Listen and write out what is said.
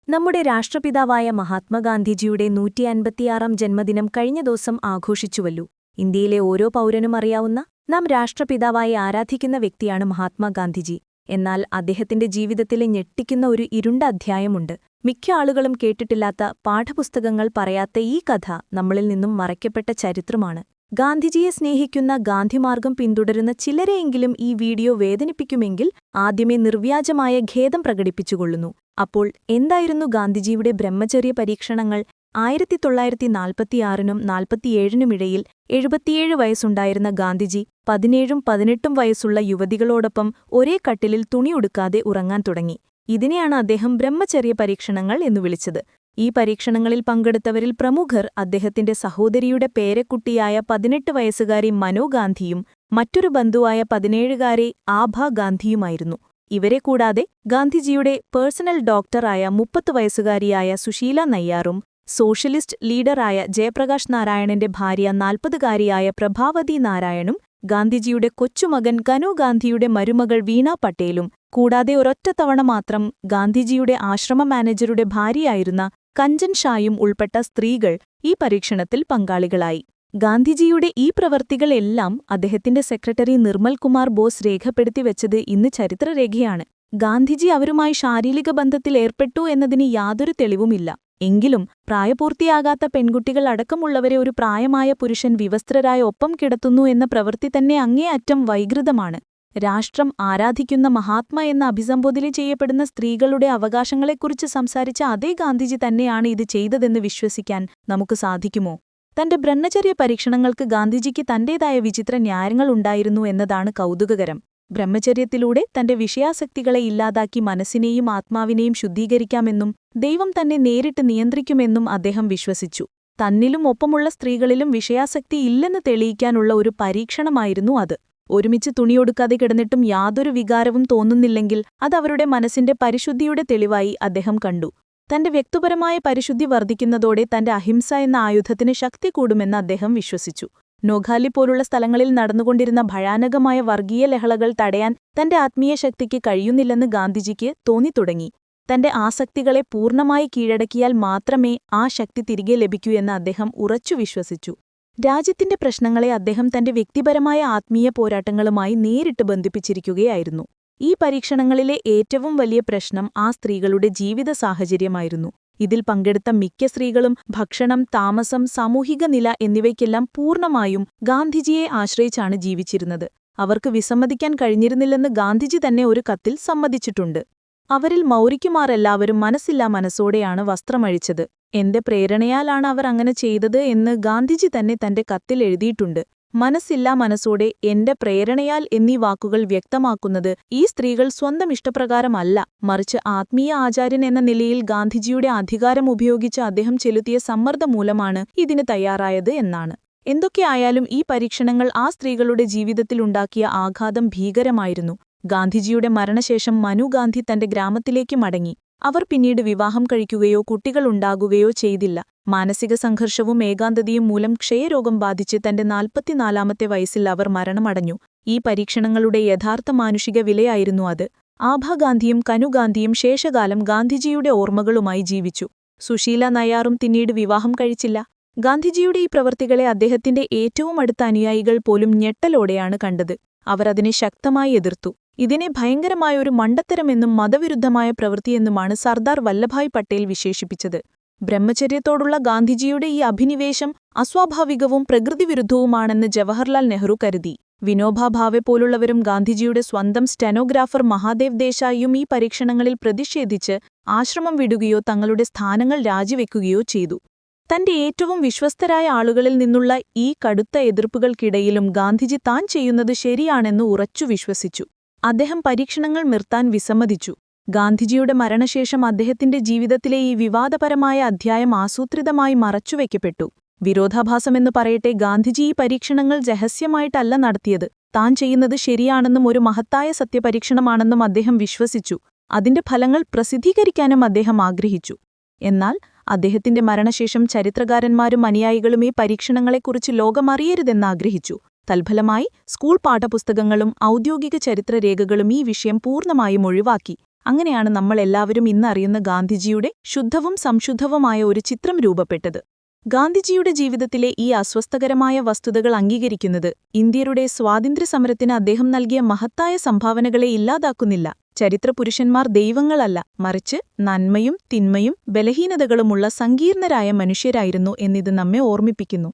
നമ്മുടെ രാഷ്ട്രപിതാവായ മഹാത്മാഗാന്ധിജിയുടെ 156ാം ജന്മദിനം കഴിഞ്ഞ ദിവസം ആഘോഷിച്ചുവല്ലോ. ഇന്ത്യയിലെ ഓരോ പൗരനും അറിയാവുന്ന, നാം രാഷ്ട്രപിതാവായി ആരാധിക്കുന്ന വ്യക്തിയാണ് മഹാത്മാഗാന്ധിജി. എന്നാൽ അദ്ദേഹത്തിന്റെ ജീവിതത്തിലെ ഞെട്ടിക്കുന്ന ഒരു ഇരുണ്ട അധ്യായമുണ്ട്. മിക്ക ആളുകളും കേട്ടിട്ടില്ലാത്ത, പാഠപുസ്തകങ്ങൾ പറയാത്ത ഈ കഥ നമ്മളിൽ നിന്നും മറയ്ക്കപ്പെട്ട ചരിത്രമാണ്. ഗാന്ധിജിയെ സ്നേഹിക്കുന്ന, ഗാന്ധിമാർഗം പിന്തുടരുന്ന ചിലരെയെങ്കിലും ഈ വീഡിയോ വേദനിപ്പിക്കുമെങ്കിൽ ആദ്യമേ നിർവ്യാജമായ ഖേദം പ്രകടിപ്പിച്ചുകൊള്ളുന്നു. അപ്പോൾ എന്തായിരുന്നു ഗാന്ധിജിയുടെ ബ്രഹ്മചര്യ പരീക്ഷണങ്ങൾ? 1946നും 47നുമിടയിൽ 77 വയസ്സുണ്ടായിരുന്ന ഗാന്ധിജി 17ഉം 18ഉം വയസ്സുള്ള യുവതികളോടൊപ്പം ഒരേ കട്ടിലിൽ തുണിയുടുക്കാതെ ഉറങ്ങാൻ തുടങ്ങി. ഇതിനെയാണ് അദ്ദേഹം ബ്രഹ്മചര്യ പരീക്ഷണങ്ങൾ എന്നു വിളിച്ചത്. ഈ പരീക്ഷണങ്ങളിൽ പങ്കെടുത്തവരിൽ പ്രമുഖർ അദ്ദേഹത്തിന്റെ സഹോദരിയുടെ പേരക്കുട്ടിയായ 18 വയസ്സുകാരി മനോ ഗാന്ധിയും മറ്റൊരു ബന്ധുവായ 17കാരി ആഭ ഗാന്ധിയുമായിരുന്നു. ഇവരെ കൂടാതെ ഗാന്ധിജിയുടെ പേഴ്സണൽ ഡോക്ടറായ 30 വയസ്സുകാരിയായ സുശീല നയ്യാറും സോഷ്യലിസ്റ്റ് ലീഡറായ ജയപ്രകാശ് നാരായണന്റെ ഭാര്യ 40കാരിയായ പ്രഭാവതി നാരായണും ഗാന്ധിജിയുടെ കൊച്ചുമകൻ കനു ഗാന്ധിയുടെ മരുമകൾ വീണ പട്ടേലും കൂടാതെ ഒരൊറ്റത്തവണ മാത്രം ഗാന്ധിജിയുടെ ആശ്രമ മാനേജരുടെ ഭാര്യയായിരുന്ന കഞ്ചൻ ഷായും ഉൾപ്പെട്ട സ്ത്രീകൾ ഈ പരീക്ഷണത്തിൽ പങ്കാളികളായി. ഗാന്ധിജിയുടെ ഈ പ്രവർത്തികളെല്ലാം അദ്ദേഹത്തിന്റെ സെക്രട്ടറി നിർമ്മൽ കുമാർ ബോസ് രേഖപ്പെടുത്തിവെച്ചത് ഇന്ന് ചരിത്രരേഖയാണ്. ഗാന്ധിജി അവരുമായി ശാരീരിക ബന്ധത്തിൽ ഏർപ്പെട്ടു എന്നതിന് യാതൊരു തെളിവുമില്ല. എങ്കിലും പ്രായപൂർത്തിയാകാത്ത പെൺകുട്ടികൾ അടക്കമുള്ളവരെ ഒരു പ്രായമായ പുരുഷൻ വിവസ്ത്രരായ ഒപ്പം കിടത്തുന്നു എന്ന പ്രവൃത്തി തന്നെ അങ്ങേയറ്റം വൈകൃതമാണ്. രാഷ്ട്രം ആരാധിക്കുന്ന മഹാത്മാ എന്ന അഭിസംബോധന ചെയ്യപ്പെടുന്ന സ്ത്രീകളുടെ അവകാശങ്ങളെക്കുറിച്ച് സംസാരിച്ച അതേ ഗാന്ധിജി തന്നെയാണ് ഇത് ചെയ്തതെന്ന് വിശ്വസിക്കാൻ നമുക്ക് സാധിക്കുമോ? തന്റെ ബ്രഹ്മചര്യ പരീക്ഷണങ്ങൾക്ക് ഗാന്ധിജിക്ക് തന്റേതായ വിചിത്ര ന്യായങ്ങളുണ്ടായിരുന്നു എന്നതാണ് കൗതുകകരം. ബ്രഹ്മചര്യത്തിലൂടെ തന്റെ വിഷയാസക്തികളെ ഇല്ലാതാക്കി മനസ്സിനെയും ആത്മാവിനെയും ശുദ്ധീകരിക്കാമെന്നും ദൈവം തന്നെ നേരിട്ട് നിയന്ത്രിക്കുമെന്നും അദ്ദേഹം വിശ്വസിച്ചു. തന്നിലും ഒപ്പമുള്ള സ്ത്രീകളിലും വിഷയാസക്തി ഇല്ലെന്ന് തെളിയിക്കാനുള്ള ഒരു പരീക്ഷണമായിരുന്നു അത്. ഒരുമിച്ച് തുണിയൊടുക്കാതെ കിടന്നിട്ടും യാതൊരു വികാരവും തോന്നുന്നില്ലെങ്കിൽ അതവരുടെ മനസ്സിന്റെ പരിശുദ്ധിയുടെ തെളിവായി അദ്ദേഹം കണ്ടു. തന്റെ വ്യക്തിപരമായ പരിശുദ്ധി വർദ്ധിക്കുന്നതോടെ തന്റെ അഹിംസ എന്ന ആയുധത്തിന് ശക്തി കൂടുമെന്ന് അദ്ദേഹം വിശ്വസിച്ചു. നോഖാലി പോലുള്ള സ്ഥലങ്ങളിൽ നടന്നുകൊണ്ടിരുന്ന ഭയാനകമായ വർഗീയ ലഹളകൾ തടയാൻ തന്റെ ആത്മീയ ശക്തിക്ക് കഴിയുന്നില്ലെന്ന് ഗാന്ധിജിക്ക് തോന്നിത്തുടങ്ങി. തന്റെ ആസക്തികളെ പൂർണ്ണമായി കീഴടക്കിയാൽ മാത്രമേ ആ ശക്തി തിരികെ ലഭിക്കൂ എന്ന് അദ്ദേഹം ഉറച്ചു വിശ്വസിച്ചു. രാജ്യത്തിന്റെ പ്രശ്നങ്ങളെ അദ്ദേഹം തന്റെ വ്യക്തിപരമായ ആത്മീയ പോരാട്ടങ്ങളുമായി നേരിട്ട് ബന്ധിപ്പിച്ചിരിക്കുകയായിരുന്നു. ഈ പരീക്ഷണങ്ങളിലെ ഏറ്റവും വലിയ പ്രശ്നം ആ സ്ത്രീകളുടെ ജീവിത സാഹചര്യമായിരുന്നു. ഇതിൽ പങ്കെടുത്ത മിക്ക സ്ത്രീകളും ഭക്ഷണം, താമസം, സാമൂഹിക നില എന്നിവയ്ക്കെല്ലാം പൂർണ്ണമായും ഗാന്ധിജിയെ ആശ്രയിച്ചാണ് ജീവിച്ചിരുന്നത്. അവർക്ക് വിസമ്മതിക്കാൻ കഴിഞ്ഞിരുന്നില്ലെന്ന് ഗാന്ധിജി തന്നെ ഒരു കത്തിൽ സമ്മതിച്ചിട്ടുണ്ട്. അവരിൽ മൗരിക്കുമാരെല്ലാവരും മനസ്സില്ലാ മനസ്സോടെയാണ് വസ്ത്രമഴിച്ചത്. എന്റെ പ്രേരണയാലാണ് അവർ അങ്ങനെ ചെയ്തത് എന്ന് ഗാന്ധിജി തന്നെ തന്റെ കത്തിൽ എഴുതിയിട്ടുണ്ട്. മനസ്സില്ലാ മനസ്സോടെ, എന്റെ പ്രേരണയാൽ എന്നീ വാക്കുകൾ വ്യക്തമാക്കുന്നത് ഈ സ്ത്രീകൾ സ്വന്തം ഇഷ്ടപ്രകാരമല്ല, മറിച്ച് ആത്മീയ ആചാര്യൻ എന്ന നിലയിൽ ഗാന്ധിജിയുടെ അധികാരം ഉപയോഗിച്ച് അദ്ദേഹം ചെലുത്തിയ സമ്മർദ്ദം മൂലമാണ് ഇതിന് തയ്യാറായത് എന്നാണ്. എന്തൊക്കെയായാലും ഈ പരീക്ഷണങ്ങൾ ആ സ്ത്രീകളുടെ ജീവിതത്തിലുണ്ടാക്കിയ ആഘാതം ഭീകരമായിരുന്നു. ഗാന്ധിജിയുടെ മരണശേഷം മനു ഗാന്ധി തന്റെ ഗ്രാമത്തിലേക്ക് മടങ്ങി. അവർ പിന്നീട് വിവാഹം കഴിക്കുകയോ കുട്ടികളുണ്ടാകുകയോ ചെയ്തില്ല. മാനസിക സംഘർഷവും ഏകാന്തതയും മൂലം ക്ഷയരോഗം ബാധിച്ച് തന്റെ 44ാമത്തെ വയസ്സിൽ അവർ മരണമടഞ്ഞു. ഈ പരീക്ഷണങ്ങളുടെ യഥാർത്ഥ മാനുഷിക വിലയായിരുന്നു അത്. ആഭാഗാന്ധിയും കനുഗാന്ധിയും ശേഷകാലം ഗാന്ധിജിയുടെ ഓർമ്മകളുമായി ജീവിച്ചു. സുശീല നയ്യാറും പിന്നീട് വിവാഹം കഴിച്ചില്ല. ഗാന്ധിജിയുടെ ഈ പ്രവൃത്തികളെ അദ്ദേഹത്തിന്റെ ഏറ്റവും അടുത്ത അനുയായികൾ പോലും ഞെട്ടലോടെയാണ് കണ്ടത്. അവർ അതിനെ ശക്തമായി എതിർത്തു. ഇതിനെ ഭയങ്കരമായൊരു മണ്ടത്തരമെന്നും മതവിരുദ്ധമായ പ്രവൃത്തിയെന്നുമാണ് സർദാർ വല്ലഭായ് പട്ടേൽ വിശേഷിപ്പിച്ചത്. ബ്രഹ്മചര്യത്തോടുള്ള ഗാന്ധിജിയുടെ ഈ അഭിനിവേശം അസ്വാഭാവികവും പ്രകൃതിവിരുദ്ധവുമാണെന്ന് ജവഹർലാൽ നെഹ്റു കരുതി. വിനോബാ ഭാവെ പോലുള്ളവരും ഗാന്ധിജിയുടെ സ്വന്തം സ്റ്റെനോഗ്രാഫർ മഹാദേവ് ദേശായിയും ഈ പരീക്ഷണങ്ങളിൽ പ്രതിഷേധിച്ച് ആശ്രമം വിടുകയോ തങ്ങളുടെ സ്ഥാനങ്ങൾ രാജിവെക്കുകയോ ചെയ്തു. തന്റെ ഏറ്റവും വിശ്വസ്തരായ ആളുകളിൽ നിന്നുള്ള ഈ കടുത്ത എതിർപ്പുകൾക്കിടയിലും ഗാന്ധിജി താൻ ചെയ്യുന്നത് ശരിയാണെന്ന് ഉറച്ചു വിശ്വസിച്ചു. അദ്ദേഹം പരീക്ഷണങ്ങൾ നിർത്താൻ വിസമ്മതിച്ചു. ഗാന്ധിജിയുടെ മരണശേഷം അദ്ദേഹത്തിന്റെ ജീവിതത്തിലെ ഈ വിവാദപരമായ അധ്യായം ആസൂത്രിതമായി മറച്ചുവെക്കപ്പെട്ടു. വിരോധാഭാസമെന്നു പറയട്ടെ, ഗാന്ധിജി ഈ പരീക്ഷണങ്ങൾ രഹസ്യമായിട്ടല്ല നടത്തിയത്. താൻ ചെയ്യുന്നത് ശരിയാണെന്നും ഒരു മഹത്തായ സത്യപരീക്ഷണമാണെന്നും അദ്ദേഹം വിശ്വസിച്ചു. അതിന്റെ ഫലങ്ങൾ പ്രസിദ്ധീകരിക്കാനും അദ്ദേഹം ആഗ്രഹിച്ചു. എന്നാൽ അദ്ദേഹത്തിന്റെ മരണശേഷം ചരിത്രകാരന്മാരും അനുയായികളും ഈ പരീക്ഷണങ്ങളെക്കുറിച്ച് ലോകമറിയരുതെന്നാഗ്രഹിച്ചു. തൽഫലമായി സ്കൂൾ പാഠപുസ്തകങ്ങളും ഔദ്യോഗിക ചരിത്രരേഖകളും ഈ വിഷയം പൂർണ്ണമായും ഒഴിവാക്കി. അങ്ങനെയാണ് നമ്മളെല്ലാവരും ഇന്നറിയുന്ന ഗാന്ധിജിയുടെ ശുദ്ധവും സംശുദ്ധവുമായ ഒരു ചിത്രം രൂപപ്പെട്ടത്. ഗാന്ധിജിയുടെ ജീവിതത്തിലെ ഈ അസ്വസ്ഥകരമായ വസ്തുതകൾ അംഗീകരിക്കുന്നത് ഇന്ത്യയുടെ സ്വാതന്ത്ര്യസമരത്തിന് അദ്ദേഹം നൽകിയ മഹത്തായ സംഭാവനകളെ ഇല്ലാതാക്കുന്നില്ല. ചരിത്രപുരുഷന്മാർ ദൈവങ്ങളല്ല, മറിച്ച് നന്മയും തിന്മയും ബലഹീനതകളുമുള്ള സങ്കീർണരായ മനുഷ്യരായിരുന്നു എന്നിത് നമ്മെ ഓർമ്മിപ്പിക്കുന്നു.